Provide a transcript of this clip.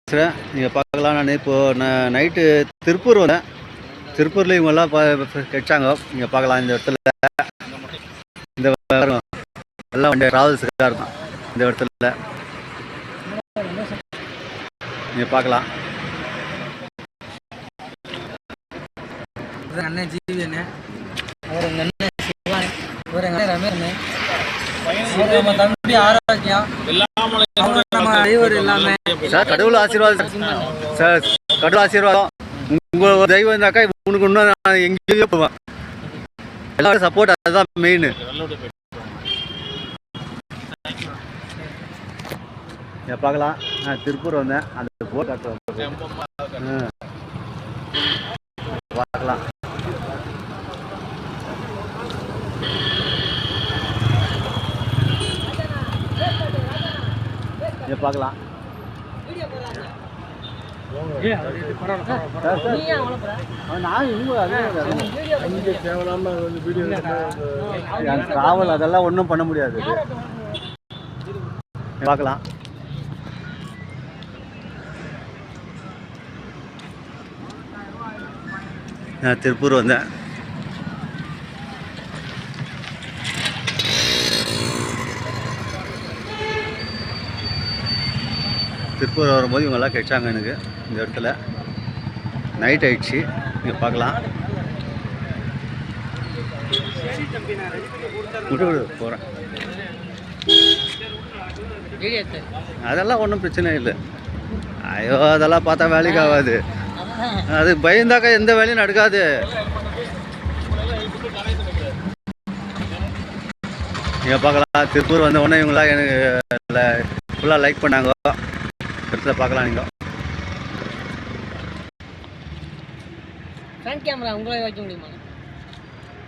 பேசுகிறேன். நீங்கள் பார்க்கலாம். நான் இப்போது நைட்டு திருப்பூர் வந்தேன். திருப்பூரில் இவங்கெல்லாம் கிடைச்சாங்க. நீங்கள் பார்க்கலாம். இந்த இடத்துல இந்த எல்லாம் வண்டி ட்ராவல்ஸுக்காக இருக்கும். இந்த இடத்துல நீங்கள் பார்க்கலாம். அண்ணன் ஜீவி அண்ணன், அவர் எங்கள் அண்ணன் சிவானி, அவர் எங்கள் அண்ணன் ரமேஷ், நம்ம தம்பி ஆரோக்கியம், நம்ம டிரைவர் எல்லாமே. சார் கடவுள் ஆசீர்வாதம் சார், கடவுள் ஆசீர்வாதம். உங்கள் தெய்வம் இருந்தாக்கா உனக்கு இன்னும் நான் எங்கேயோ போவேன். எல்லாரும் சப்போர்ட், அதுதான் மெயின். பார்க்கலாம். நான் திருப்பூர் வந்தேன். அந்த போட் பார்க்கலாம். பார்க்கலாம். டிராவல் அதெல்லாம் ஒன்றும் பண்ண முடியாது. பார்க்கலாம். நான் திருப்பூர் வந்தேன். திருப்பூர் வரும்போது இவங்கெல்லாம் கிடைச்சாங்க எனக்கு இந்த இடத்துல. நைட் ஆயிடுச்சு. நீங்கள் பார்க்கலாம். போகிறேன். அதெல்லாம் ஒன்றும் பிரச்சனை இல்லை. ஐயோ அதெல்லாம் பார்த்தா வேலைக்கு ஆகாது. அது பயந்தாக்கா எந்த வேலையும் நடக்காது. நீங்கள் பார்க்கலாம். திருப்பூர் வந்த உடனே இவங்களாம் எனக்கு ஃபுல்லாக லைக் பண்ணாங்க. இடத்துல பார்க்கலாம். நீங்கள் ஃப்ரண்ட் கேமரா உங்களால் வைக்க முடியுமா?